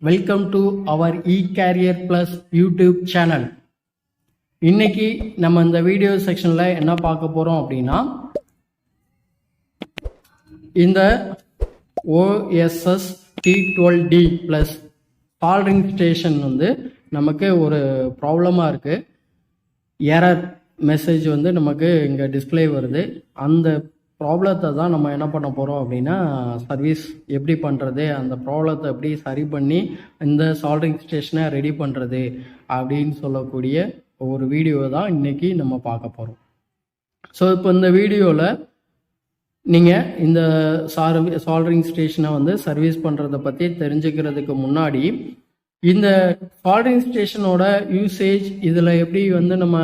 Welcome to our ECAREERPLUZ YouTube channel. இன்னைக்கு நம்ம இந்த வீடியோ செக்ஷனில் என்ன பார்க்க போகிறோம் அப்படின்னா, இந்த OSS T12D plus soldering station வந்து நமக்கு ஒரு ப்ராப்ளமாக இருக்குது. எரர் மெசேஜ் வந்து நமக்கு இங்கே டிஸ்பிளே வருது. அந்த ப்ராப்ளத்தை தான் நம்ம என்ன பண்ண போகிறோம் அப்படின்னா, சர்வீஸ் எப்படி பண்ணுறது, அந்த ப்ராப்ளத்தை எப்படி சரி பண்ணி இந்த சால்டரிங் ஸ்டேஷனை ரெடி பண்ணுறது அப்படின்னு சொல்லக்கூடிய ஒரு வீடியோ தான் இன்றைக்கி நம்ம பார்க்க போகிறோம். ஸோ இப்போ இந்த வீடியோவில் நீங்கள் இந்த சால்டரிங் ஸ்டேஷனை வந்து சர்வீஸ் பண்ணுறதை பற்றி தெரிஞ்சுக்கிறதுக்கு முன்னாடி, இந்த சால்டரிங் ஸ்டேஷனோட யூசேஜ், இதில் எப்படி வந்து நம்ம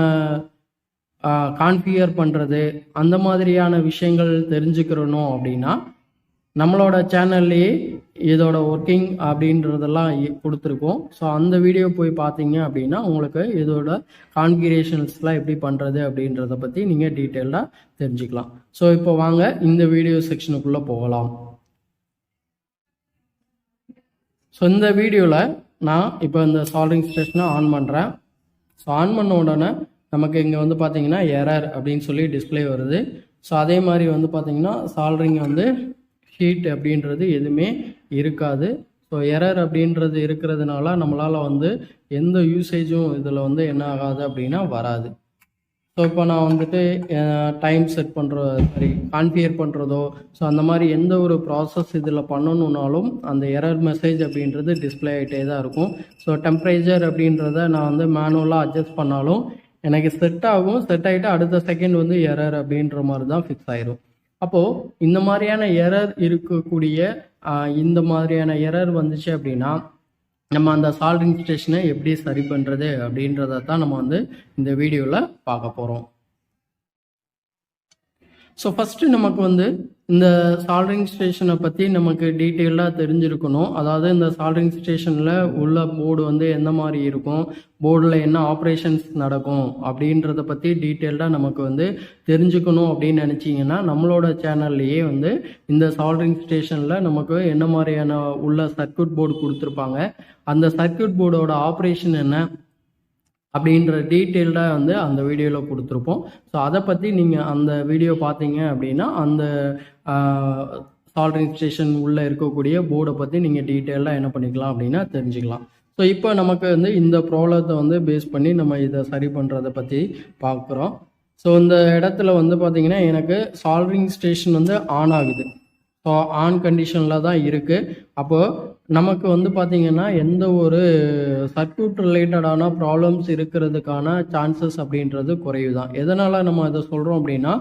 கான்ஃபிகர் பண்ணுறது, அந்த மாதிரியான விஷயங்கள் தெரிஞ்சுக்கிறணும் அப்படின்னா, நம்மளோட சேனல்லையே இதோட ஒர்க்கிங் அப்படின்றதெல்லாம் கொடுத்துருக்கோம். ஸோ அந்த வீடியோ போய் பார்த்தீங்க அப்படின்னா உங்களுக்கு இதோட கான்ஃபிகரேஷன்ஸ்லாம் எப்படி பண்ணுறது அப்படின்றத பற்றி நீங்கள் டீட்டெயிலாக தெரிஞ்சுக்கலாம். ஸோ இப்போ வாங்க இந்த வீடியோ செக்ஷனுக்குள்ளே போகலாம். ஸோ இந்த வீடியோவில் நான் இப்போ இந்த சால்டரிங் ஸ்டேஷனை ஆன் பண்ணுறேன். ஸோ ஆன் பண்ண உடனே நமக்கு இங்கே வந்து பார்த்தீங்கன்னா எரர் அப்படின்னு சொல்லி டிஸ்பிளே வருது. ஸோ அதே மாதிரி வந்து பார்த்தீங்கன்னா சால்டரிங் வந்து ஹீட் அப்படின்றது எதுவுமே இருக்காது. ஸோ எரர் அப்படின்றது இருக்கிறதுனால நம்மளால் வந்து எந்த யூசேஜும் இதில் வந்து என்ன ஆகாது அப்படின்னா வராது. ஸோ இப்போ நான் வந்துட்டு டைம் செட் கான்ஃபிகர் பண்ணுறதோ, ஸோ அந்த மாதிரி எந்த ஒரு ப்ராசஸ் இதில் பண்ணணுன்னாலும் அந்த எரர் மெசேஜ் அப்படின்றது டிஸ்பிளே ஆகிட்டே தான் இருக்கும். ஸோ டெம்பரேச்சர் அப்படின்றத நான் வந்து மேனுவலாக அட்ஜஸ்ட் பண்ணாலும் எனக்கு செட் ஆகும். செட் ஆகிட்டு அடுத்த செகண்ட் வந்து எரர் அப்படின்ற மாதிரி தான் ஃபிக்ஸ் ஆயிரும். அப்போது இந்த மாதிரியான எரர் இருக்கக்கூடிய இந்த மாதிரியான எரர் வந்துச்சு அப்படின்னா நம்ம அந்த சால்டரிங் ஸ்டேஷனை எப்படி சரி பண்ணுறது அப்படின்றத தான் நம்ம வந்து இந்த வீடியோவில் பார்க்க போகிறோம். ஸோ ஃபஸ்ட்டு நமக்கு வந்து இந்த சால்டரிங் ஸ்டேஷனை பற்றி நமக்கு டீட்டெயிலாக தெரிஞ்சிருக்கணும். அதாவது இந்த சால்டரிங் ஸ்டேஷனில் உள்ள போர்டு வந்து எந்த மாதிரி இருக்கும், போர்டில் என்ன ஆப்ரேஷன்ஸ் நடக்கும் அப்படின்றத பற்றி டீட்டெயிலாக நமக்கு வந்து தெரிஞ்சுக்கணும் அப்படின்னு நினச்சிங்கன்னா, நம்மளோட சேனல்லையே வந்து இந்த சால்டரிங் ஸ்டேஷனில் நமக்கு என்ன மாதிரியான உள்ள சர்க்யூட் போர்டு கொடுத்துருப்பாங்க, அந்த சர்க்யூட் போர்டோட ஆப்ரேஷன் என்ன அப்படின்ற டீட்டெயில்டாக வந்து அந்த வீடியோவில் கொடுத்துருப்போம். ஸோ அதை பற்றி நீங்கள் அந்த வீடியோ பார்த்தீங்க அப்படின்னா அந்த சால்டரிங் ஸ்டேஷன் உள்ளே இருக்கக்கூடிய போர்டை பற்றி நீங்கள் டீட்டெயிலாக என்ன பண்ணிக்கலாம் அப்படின்னா தெரிஞ்சுக்கலாம். ஸோ இப்போ நமக்கு வந்து இந்த ப்ராப்ளத்தை வந்து பேஸ் பண்ணி நம்ம இதை சரி பண்ணுறதை பற்றி பார்க்குறோம். ஸோ இந்த இடத்துல வந்து பார்த்திங்கன்னா எனக்கு சால்டரிங் ஸ்டேஷன் வந்து ஆன் ஆகுது. ஸோ ஆன் கண்டிஷனில் தான் இருக்குது. அப்போது நமக்கு வந்து பார்த்திங்கன்னா எந்த ஒரு சர்க்யூட் ரிலேட்டடான ப்ராப்ளம்ஸ் இருக்கிறதுக்கான சான்சஸ் அப்படின்றது குறைவு தான். எதனால் நம்ம இதை சொல்கிறோம் அப்படின்னா,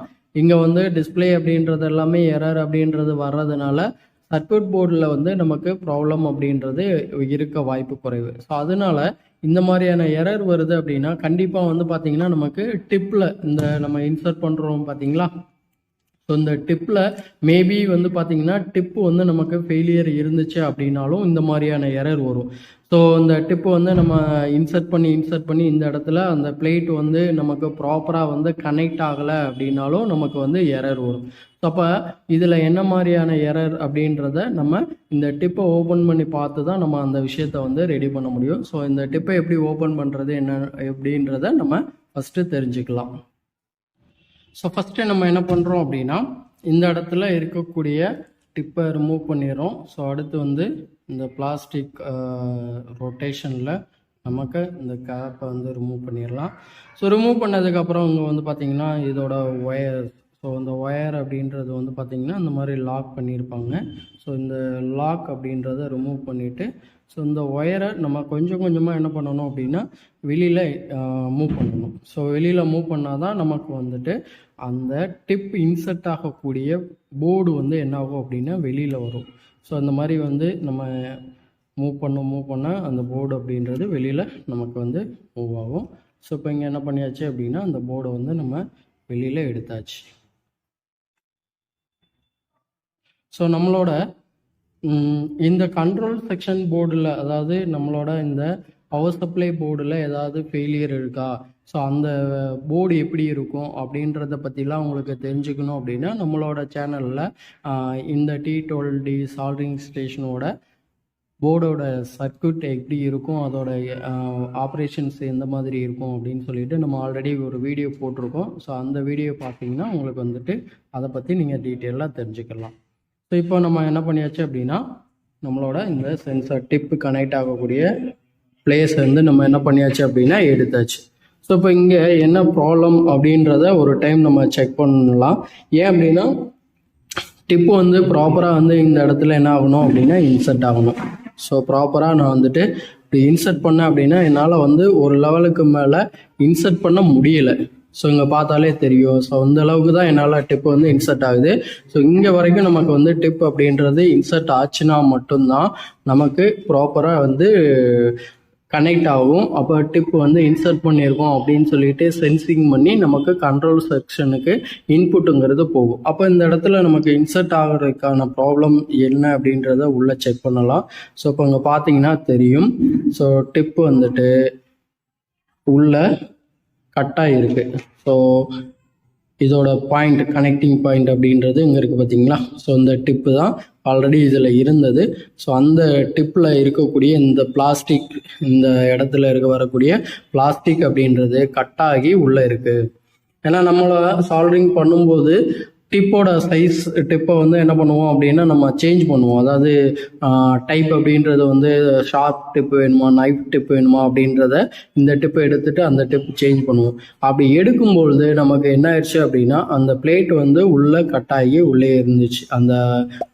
இங்கே வந்து டிஸ்பிளே அப்படின்றது எல்லாமே எரர் அப்படின்றது வர்றதுனால சர்க்யூட் போர்டில் வந்து நமக்கு ப்ராப்ளம் அப்படின்றது இருக்க வாய்ப்பு குறைவு. ஸோ அதனால் இந்த மாதிரியான எரர் வருது அப்படின்னா கண்டிப்பாக வந்து பார்த்திங்கன்னா நமக்கு டிப்பில் இந்த நம்ம இன்சர்ட் பண்ணுறோம் பார்த்தீங்களா, ஸோ இந்த டிப்பில் மேபி வந்து பார்த்திங்கன்னா டிப்பு வந்து நமக்கு ஃபெயிலியர் இருந்துச்சு அப்படின்னாலும் இந்த மாதிரியான எரர் வரும். ஸோ இந்த டிப்பு வந்து நம்ம இன்சர்ட் பண்ணி இந்த இடத்துல அந்த பிளேட் வந்து நமக்கு ப்ராப்பராக வந்து கனெக்ட் ஆகலை அப்படின்னாலும் நமக்கு வந்து எரர் வரும். ஸோ அப்போ இதில் என்ன மாதிரியான எரர் அப்படின்றத நம்ம இந்த டிப்பை ஓப்பன் பண்ணி பார்த்து தான் நம்ம அந்த விஷயத்தை வந்து ரெடி பண்ண முடியும். ஸோ இந்த டிப்பை எப்படி ஓப்பன் பண்ணுறது என்ன எப்படின்றத நம்ம ஃபஸ்ட்டு தெரிஞ்சுக்கலாம். ஸோ ஃபஸ்ட்டு நம்ம என்ன பண்ணுறோம் அப்படின்னா, இந்த இடத்துல இருக்கக்கூடிய டிப்பை ரிமூவ் பண்ணிடுறோம். ஸோ அடுத்து வந்து இந்த பிளாஸ்டிக் ரொட்டேஷனில் நமக்கு இந்த கேப்பை வந்து ரிமூவ் பண்ணிடலாம். ஸோ ரிமூவ் பண்ணதுக்கப்புறம் இங்கே வந்து பார்த்திங்கன்னா இதோட ஒயர், ஸோ இந்த ஒயர் அப்படின்றது வந்து பார்த்திங்கன்னா இந்த மாதிரி லாக் பண்ணியிருப்பாங்க. ஸோ இந்த லாக் அப்படின்றத ரிமூவ் பண்ணிவிட்டு, ஸோ இந்த ஒயரை நம்ம கொஞ்சம் கொஞ்சமாக என்ன பண்ணணும் அப்படின்னா வெளியில் மூவ் பண்ணணும். ஸோ வெளியில் மூவ் பண்ணால் தான் நமக்கு வந்துட்டு அந்த டிப் இன்சர்ட் ஆகக்கூடிய போர்டு வந்து என்ன ஆகும் அப்படின்னா வெளியில் வரும். ஸோ அந்த மாதிரி வந்து நம்ம மூவ் பண்ண அந்த போர்டு அப்படின்றது வெளியில் நமக்கு வந்து மூவ் ஆகும். ஸோ இப்போ இங்கே என்ன பண்ணியாச்சு அப்படின்னா அந்த போர்டை வந்து நம்ம வெளியில் எடுத்தாச்சு. ஸோ நம்மளோட இந்த கண்ட்ரோல் செக்ஷன் போர்டில், அதாவது நம்மளோட இந்த பவர் சப்ளை போர்டில் ஏதாவது ஃபெயிலியர் இருக்கா, ஸோ அந்த போர்டு எப்படி இருக்கும் அப்படின்றத பற்றிலாம் உங்களுக்கு தெரிஞ்சுக்கணும் அப்படின்னா நம்மளோட சேனலில் இந்த T12D சால்டரிங் ஸ்டேஷனோட போர்டோட சர்க்யூட் எப்படி இருக்கும், அதோட ஆப்ரேஷன்ஸ் எந்த மாதிரி இருக்கும் அப்படின்னு சொல்லிட்டு நம்ம ஆல்ரெடி ஒரு வீடியோ போட்டிருக்கோம். ஸோ அந்த வீடியோ பார்த்தீங்கன்னா உங்களுக்கு வந்துட்டு அதை பற்றி நீங்கள் டீட்டெயிலாக தெரிஞ்சுக்கலாம். ஸோ இப்போ நம்ம என்ன பண்ணியாச்சு அப்படின்னா, நம்மளோட இந்த சென்சார் டிப்பு கனெக்ட் ஆகக்கூடிய பிளேஸ் வந்து நம்ம என்ன பண்ணியாச்சு அப்படின்னா எடுத்தாச்சு. ஸோ இப்போ இங்கே என்ன ப்ராப்ளம் அப்படின்றத ஒரு டைம் நம்ம செக் பண்ணலாம். ஏன் அப்படின்னா, டிப்பு வந்து ப்ராப்பராக வந்து இந்த இடத்துல என்ன ஆகணும் அப்படின்னா இன்சர்ட் ஆகணும். ஸோ ப்ராப்பராக நான் வந்துட்டு இப்படி இன்சர்ட் பண்ணேன் அப்படின்னா என்னால் வந்து ஒரு லெவலுக்கு மேலே இன்சர்ட் பண்ண முடியலை. ஸோ இங்கே பார்த்தாலே தெரியும். ஸோ அந்த அளவுக்கு தான் என்னால் டிப்பு வந்து இன்சர்ட் ஆகுது. ஸோ இங்கே வரைக்கும் நமக்கு வந்து டிப் அப்படின்றது இன்சர்ட் ஆச்சுன்னா மட்டும்தான் நமக்கு ப்ராப்பராக வந்து கனெக்ட் ஆகும். அப்போ டிப் வந்து இன்சர்ட் பண்ணியிருக்கோம் அப்படின்னு சொல்லிட்டு சென்சிங் பண்ணி நமக்கு கண்ட்ரோல் செக்ஷனுக்கு இன்புட்டுங்கிறது போகும். அப்போ இந்த இடத்துல நமக்கு இன்சர்ட் ஆகிறதுக்கான ப்ராப்ளம் என்ன அப்படின்றத உள்ள செக் பண்ணலாம். ஸோ இப்போ இங்கே பார்த்தீங்கன்னா தெரியும். ஸோ டிப் வந்துட்டு உள்ள கட்டாக இருக்கு. ஸோ இதோட பாயிண்ட், கனெக்டிங் பாயிண்ட் அப்படின்றது இங்கே இருக்குது பார்த்தீங்களா. ஸோ இந்த டிப்பு தான் ஆல்ரெடி இதில் இருந்தது. ஸோ அந்த டிப்பில் இருக்கக்கூடிய இந்த பிளாஸ்டிக், இந்த இடத்துல வரக்கூடிய பிளாஸ்டிக் அப்படின்றது கட்டாகி உள்ளே இருக்குது. ஏன்னா நம்மளை சால்டரிங் பண்ணும்போது டிப்போட சைஸ், டிப்பை வந்து என்ன பண்ணுவோம் அப்படின்னா நம்ம சேஞ்ச் பண்ணுவோம். அதாவது டைப் அப்படின்றது வந்து ஷார்ப் டிப்பு வேணுமா, நைஃப் டிப் வேணுமா அப்படின்றத இந்த டிப்பை எடுத்துட்டு அந்த டிப் சேஞ்ச் பண்ணுவோம். அப்படி எடுக்கும்பொழுது நமக்கு என்ன ஆயிடுச்சு அப்படின்னா அந்த பிளேட் வந்து உள்ளே கட்டாகி உள்ளே இருந்துச்சு, அந்த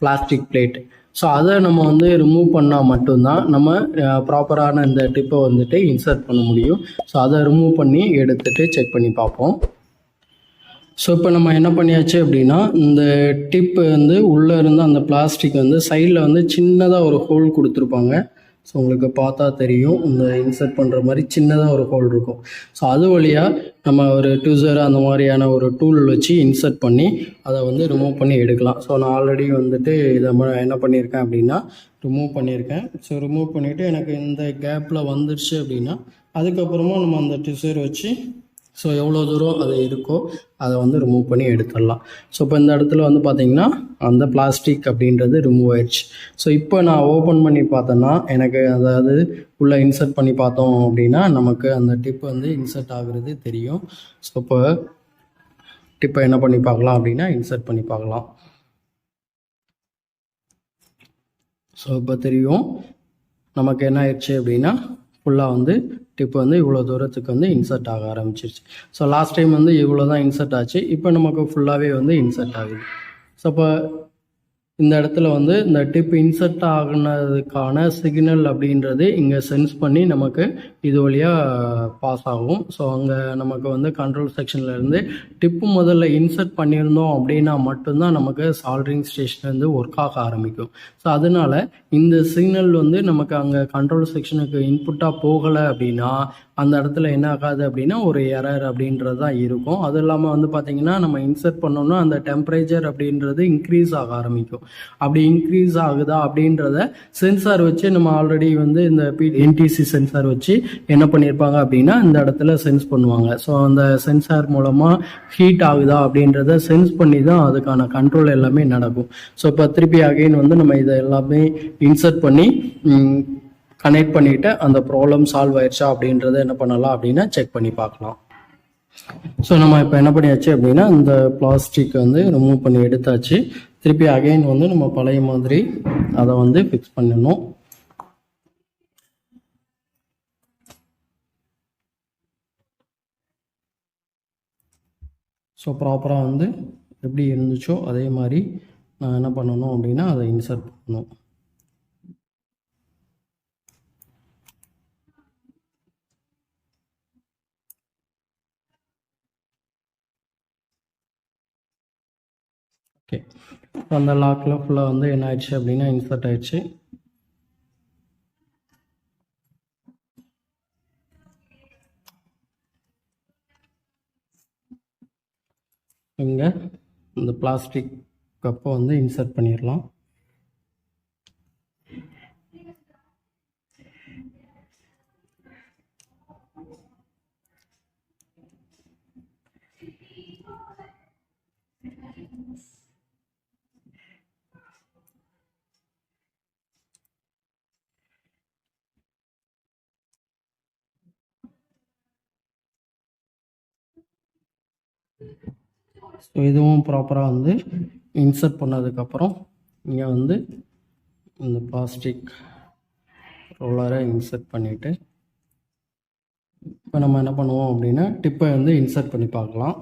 பிளாஸ்டிக் பிளேட். ஸோ அதை நம்ம வந்து ரிமூவ் பண்ணால் மட்டும்தான் நம்ம ப்ராப்பரான இந்த டிப்பை வந்துட்டு இன்சர்ட் பண்ண முடியும். ஸோ அதை ரிமூவ் பண்ணி எடுத்துட்டு செக் பண்ணி பார்ப்போம். ஸோ இப்போ நம்ம என்ன பண்ணியாச்சு அப்படின்னா, இந்த டிப்பு வந்து உள்ளே இருந்து அந்த பிளாஸ்டிக் வந்து சைடில் வந்து சின்னதாக ஒரு ஹோல் கொடுத்துருப்பாங்க. ஸோ உங்களுக்கு பார்த்தா தெரியும், இந்த இன்சர்ட் பண்ணுற மாதிரி சின்னதாக ஒரு ஹோல் இருக்கும். ஸோ அது வழியாக நம்ம ஒரு ட்விசர் அந்த மாதிரியான ஒரு டூல் வச்சு இன்சர்ட் பண்ணி அதை வந்து ரிமூவ் பண்ணி எடுக்கலாம். ஸோ நான் ஆல்ரெடி வந்துட்டு இதை என்ன பண்ணியிருக்கேன் அப்படின்னா ரிமூவ் பண்ணியிருக்கேன். ஸோ ரிமூவ் பண்ணிவிட்டு எனக்கு இந்த கேப்பில் வந்துருச்சு அப்படின்னா அதுக்கப்புறமா நம்ம அந்த ட்விசர் வச்சு ஸோ எவ்வளோ தூரம் அது இருக்கோ அதை வந்து ரிமூவ் பண்ணி எடுத்துடலாம். ஸோ இப்போ இந்த இடத்துல வந்து பார்த்திங்கன்னா அந்த பிளாஸ்டிக் அப்படின்றது ரிமூவ் ஆயிடுச்சு. ஸோ இப்போ நான் ஓப்பன் பண்ணி பார்த்தேன்னா எனக்கு அதாவது உள்ளே இன்சர்ட் பண்ணி பார்த்தோம் அப்படின்னா நமக்கு அந்த டிப் வந்து இன்சர்ட் ஆகுறது தெரியும். ஸோ இப்போ டிப்பை என்ன பண்ணி பார்க்கலாம் அப்படின்னா இன்சர்ட் பண்ணி பார்க்கலாம். ஸோ இப்போ தெரியும் நமக்கு என்ன ஆயிடுச்சு அப்படின்னா ஃபுல்லாக வந்து டிப் வந்து இவ்வளோ தூரத்துக்கு வந்து இன்சர்ட் ஆக ஆரம்பிச்சிருச்சு. ஸோ லாஸ்ட் டைம் வந்து இவ்வளோ தான் இன்சர்ட் ஆச்சு, இப்போ நமக்கு ஃபுல்லாகவே வந்து இன்சர்ட் ஆகுது. ஸோ இப்போ இந்த இடத்துல வந்து இந்த டிப் இன்சர்ட் ஆகினதுக்கான சிக்னல் அப்படின்றது இங்கே சென்ஸ் பண்ணி நமக்கு இது வழியாக பாஸ் ஆகும். ஸோ அங்கே நமக்கு வந்து கண்ட்ரோல் செக்ஷன்லேருந்து டிப்பு முதல்ல இன்சர்ட் பண்ணியிருந்தோம் அப்படின்னா மட்டும்தான் நமக்கு சால்டரிங் ஸ்டேஷன் வந்து ஒர்க் ஆக ஆரம்பிக்கும். ஸோ அதனால் இந்த சிக்னல் வந்து நமக்கு அங்கே கண்ட்ரோல் செக்ஷனுக்கு இன்புட்டாக போகலை அப்படின்னா அந்த இடத்துல என்ன ஆகாது அப்படின்னா ஒரு எரர் அப்படின்றது தான் இருக்கும். அது இல்லாமல் வந்து பார்த்திங்கன்னா நம்ம இன்சர்ட் பண்ணோம்னா அந்த டெம்பரேச்சர் அப்படின்றது இன்க்ரீஸ் ஆக ஆரம்பிக்கும். அப்படி இன்க்ரீஸ் ஆகுதா அப்படின்றத சென்சார் வச்சு நம்ம ஆல்ரெடி வந்து இந்த என்டிசி சென்சார் வச்சு என்ன பண்ணியிருப்பாங்க அப்படின்னா இந்த இடத்துல சென்ஸ் பண்ணுவாங்க. ஸோ அந்த சென்சார் மூலமாக ஹீட் ஆகுதா அப்படின்றத சென்ஸ் பண்ணி தான் அதுக்கான கண்ட்ரோல் எல்லாமே நடக்கும். ஸோ இப்போ திருப்பி அகைன் வந்து நம்ம இதை எல்லாமே இன்சர்ட் பண்ணி கனெக்ட் பண்ணிவிட்டு அந்த ப்ராப்ளம் சால்வ் ஆயிடுச்சா அப்படின்றத என்ன பண்ணலாம் அப்படின்னா செக் பண்ணி பார்க்கலாம். ஸோ நம்ம இப்போ என்ன பண்ணியாச்சு அப்படின்னா இந்த பிளாஸ்டிக் வந்து ரிமூவ் பண்ணி எடுத்தாச்சு. திருப்பி அகைன் வந்து நம்ம பழைய மாதிரி அதை வந்து ஃபிக்ஸ் பண்ணணும். ஸோ ப்ராப்பராக வந்து எப்படி இருந்துச்சோ அதே மாதிரி நான் என்ன பண்ணணும் அப்படின்னா அதை இன்சர்ட் பண்ணணும். ஓகே, அந்த லாக்கில் ஃபுல்லாக வந்து என்ன ஆயிடுச்சு அப்படின்னா இன்சர்ட் ஆயிடுச்சு. இங்கே இந்த பிளாஸ்டிக் கப்பை வந்து இன்சர்ட் பண்ணிடலாம். ஸோ இதுவும் ப்ராப்பராக வந்து இன்சர்ட் பண்ணதுக்கப்புறம் இங்கே வந்து இந்த பிளாஸ்டிக் ரோலரை இன்சர்ட் பண்ணிவிட்டு இப்போ நம்ம என்ன பண்ணுவோம் அப்படின்னா டிப்பை வந்து இன்சர்ட் பண்ணி பார்க்கலாம்.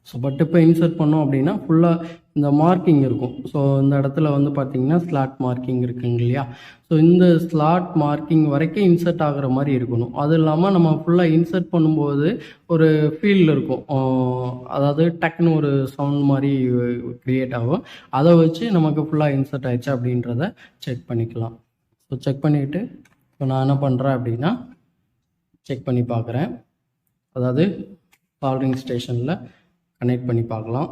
ஸோ டிப்பை இன்சர்ட் பண்ணோம் அப்படின்னா ஃபுல்லாக இந்த மார்க்கிங் இருக்கும். ஸோ இந்த இடத்துல வந்து பார்த்திங்கன்னா ஸ்லாட் மார்க்கிங் இருக்குங்க இல்லையா. ஸோ இந்த ஸ்லாட் மார்க்கிங் வரைக்கும் இன்சர்ட் ஆகிற மாதிரி இருக்கணும். அது இல்லாமல் நம்ம ஃபுல்லாக இன்சர்ட் பண்ணும்போது ஒரு ஃபீல் இருக்கும். அதாவது டக்குன்னு ஒரு சவுண்ட் மாதிரி க்ரியேட் ஆகும். அதை வச்சு நமக்கு ஃபுல்லாக இன்சர்ட் ஆயிடுச்சு அப்படின்றத செக் பண்ணிக்கலாம். ஸோ செக் பண்ணிவிட்டு இப்போ நான் என்ன பண்ணுறேன் அப்படின்னா செக் பண்ணி பார்க்குறேன். அதாவது சால்டரிங் ஸ்டேஷனில் கனெக்ட் பண்ணி பார்க்கலாம்.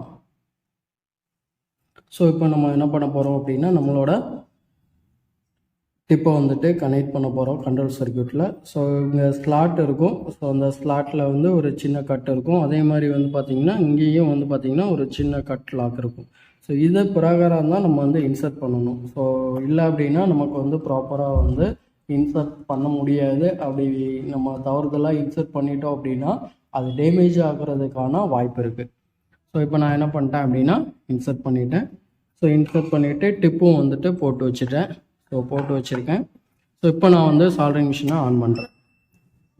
ஸோ இப்போ நம்ம என்ன பண்ண போகிறோம் அப்படின்னா நம்மளோட டிப்பை வந்துட்டு கனெக்ட் பண்ண போகிறோம் கண்ட்ரோல் சர்க்யூட்டில். ஸோ இங்கே ஸ்லாட் இருக்கும். ஸோ அந்த ஸ்லாட்டில் வந்து ஒரு சின்ன கட் இருக்கும். அதே மாதிரி வந்து பார்த்திங்கன்னா இங்கேயும் வந்து பார்த்திங்கன்னா ஒரு சின்ன கட் லாக் இருக்கும். ஸோ இதை பிரகாரம் தான் நம்ம வந்து இன்சர்ட் பண்ணணும். ஸோ இல்லை அப்படின்னா நமக்கு வந்து ப்ராப்பராக வந்து இன்சர்ட் பண்ண முடியாது. அப்படி நம்ம தவறுதலாக இன்சர்ட் பண்ணிட்டோம் அப்படின்னா அது டேமேஜ் ஆகிறதுக்கான வாய்ப்பு இருக்குது. ஸோ இப்போ நான் என்ன பண்ணிட்டேன் அப்படின்னா இன்சர்ட் பண்ணிட்டேன். ஸோ இன்சர்ட் பண்ணிவிட்டு டிப்பும் வந்துட்டு போட்டு வச்சுட்டேன். ஸோ போட்டு வச்சுருக்கேன். ஸோ இப்போ நான் வந்து சால்டரிங் மிஷினை ஆன் பண்ணுறேன்.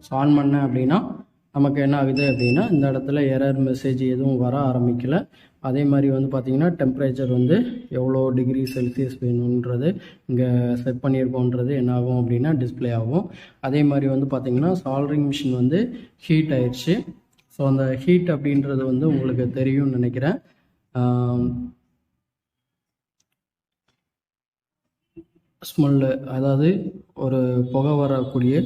ஸோ ஆன் பண்ணேன் அப்படின்னா நமக்கு என்ன ஆகுது அப்படின்னா இந்த இடத்துல எரர் மெசேஜ் எதுவும் வர ஆரம்பிக்கலை. அதே மாதிரி வந்து பார்த்திங்கன்னா டெம்பரேச்சர் வந்து எவ்வளோ டிகிரி செல்சியஸ் வேணுன்றது இங்கே செட் பண்ணியிருக்கோன்றது என்ன ஆகும் அப்படின்னா டிஸ்பிளே ஆகும். அதே மாதிரி வந்து பார்த்திங்கன்னா சால்டரிங் மிஷின் வந்து ஹீட் ஆயிடுச்சு. ஸோ அந்த ஹீட் அப்படின்றது வந்து உங்களுக்கு தெரியும்னு நினைக்கிறேன். ஸ்மெல்லு, அதாவது ஒரு புகை வரக்கூடிய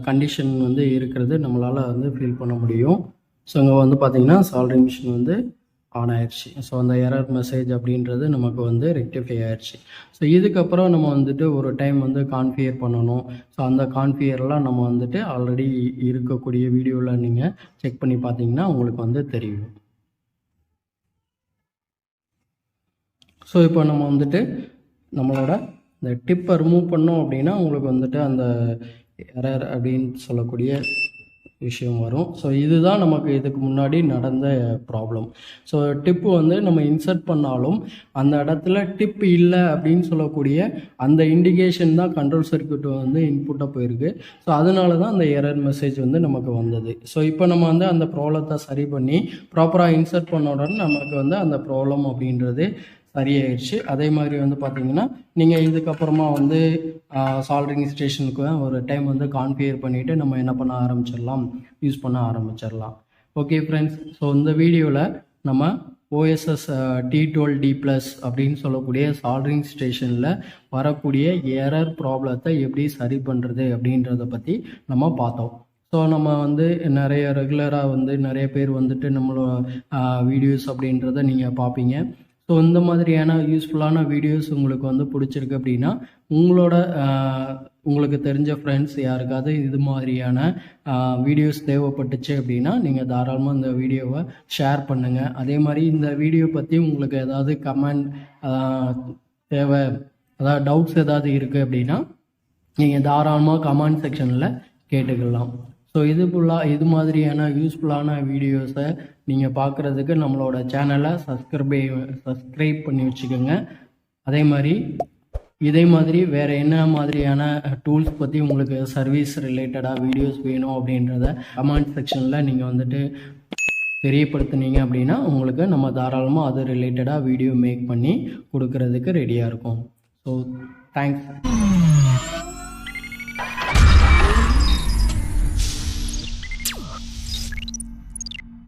கண்டிஷன் வந்து இருக்கிறது நம்மளால் வந்து ஃபீல் பண்ண முடியும். ஸோ இங்கே வந்து பார்த்திங்கன்னா சால்டரிங் மிஷின் வந்து ஆன் ஆயிடுச்சு. ஸோ அந்த எரர் மெசேஜ் அப்படின்றது நமக்கு வந்து ரெக்டிஃபை ஆயிடுச்சு. ஸோ இதுக்கப்புறம் நம்ம வந்துட்டு ஒரு டைம் வந்து கான்ஃபிகர் பண்ணணும். ஸோ அந்த கான்ஃபிகர்லாம் நம்ம வந்துட்டு ஆல்ரெடி இருக்கக்கூடிய வீடியோவில் நீங்கள் செக் பண்ணி பார்த்தீங்கன்னா உங்களுக்கு வந்து தெரியும். ஸோ இப்போ நம்ம வந்துட்டு நம்மளோட இந்த டிப்பை ரிமூவ் பண்ணோம் அப்படின்னா உங்களுக்கு வந்துட்டு அந்த எரர் அப்படின்னு சொல்லக்கூடிய விஷயம் வரும். ஸோ இதுதான் நமக்கு இதுக்கு முன்னாடி நடந்த ப்ராப்ளம். ஸோ டிப்பு வந்து நம்ம இன்சர்ட் பண்ணாலும் அந்த இடத்துல டிப் இல்லை அப்படின்னு சொல்லக்கூடிய அந்த இண்டிகேஷன் தான் கண்ட்ரோல் சர்க்யூட் வந்து இன்புட்டாக போயிருக்கு. ஸோ அதனால தான் அந்த எரர் மெசேஜ் வந்து நமக்கு வந்தது. ஸோ இப்போ நம்ம வந்து அந்த ப்ராப்ளத்தை சரி பண்ணி ப்ராப்பராக இன்சர்ட் பண்ண உடனே நமக்கு வந்து அந்த ப்ராப்ளம் அப்படின்றது சரியாயிடுச்சு. அதே மாதிரி வந்து பார்த்திங்கன்னா நீங்கள் இதுக்கப்புறமா வந்து சால்டரிங் ஸ்டேஷனுக்கு ஒரு டைம் வந்து கான்ஃபிகர் பண்ணிவிட்டு நம்ம என்ன பண்ண ஆரம்பிச்சிடலாம், யூஸ் பண்ண ஆரம்பிச்சிடலாம். ஓகே ஃப்ரெண்ட்ஸ், ஸோ இந்த வீடியோவில் நம்ம OSS T12D+ அப்படின்னு சொல்லக்கூடிய சால்டரிங் ஸ்டேஷனில் வரக்கூடிய எரர் ப்ராப்ளத்தை எப்படி சரி பண்ணுறது அப்படின்றத பற்றி நம்ம பார்த்தோம். ஸோ நம்ம வந்து நிறைய ரெகுலராக வந்து நிறைய பேர் வந்துட்டு நம்மளோட வீடியோஸ் அப்படின்றத நீங்கள் பார்ப்பீங்க. ஸோ இந்த மாதிரியான யூஸ்ஃபுல்லான வீடியோஸ் உங்களுக்கு வந்து பிடிச்சிருக்கு அப்படின்னா உங்களுக்கு தெரிஞ்ச ஃப்ரெண்ட்ஸ் யாருக்காவது இது மாதிரியான வீடியோஸ் தேவைப்பட்டுச்சு அப்படின்னா நீங்கள் தாராளமாக இந்த வீடியோவை ஷேர் பண்ணுங்கள். அதே மாதிரி இந்த வீடியோ பற்றி உங்களுக்கு ஏதாவது கமெண்ட் தேவை, அதாவது டவுட்ஸ் ஏதாவது இருக்குது அப்படின்னா நீங்கள் தாராளமாக கமெண்ட் செக்ஷனில் கேட்டுக்கலாம். ஸோ இது மாதிரியான யூஸ்ஃபுல்லான வீடியோஸை நீங்கள் பார்க்குறதுக்கு நம்மளோட சேனலை சப்ஸ்கிரைப் பண்ணி வச்சுக்கோங்க. இதே மாதிரி வேறு என்ன மாதிரியான டூல்ஸ் பற்றி உங்களுக்கு சர்வீஸ் ரிலேட்டடாக வீடியோஸ் வேணும் அப்படின்றத கமெண்ட் செக்ஷனில் நீங்கள் வந்துட்டு தெரியப்படுத்துனீங்க அப்படின்னா உங்களுக்கு நம்ம தாராளமாக அது ரிலேட்டடாக வீடியோ மேக் பண்ணி கொடுக்கறதுக்கு ரெடியாக இருக்கும். So thanks.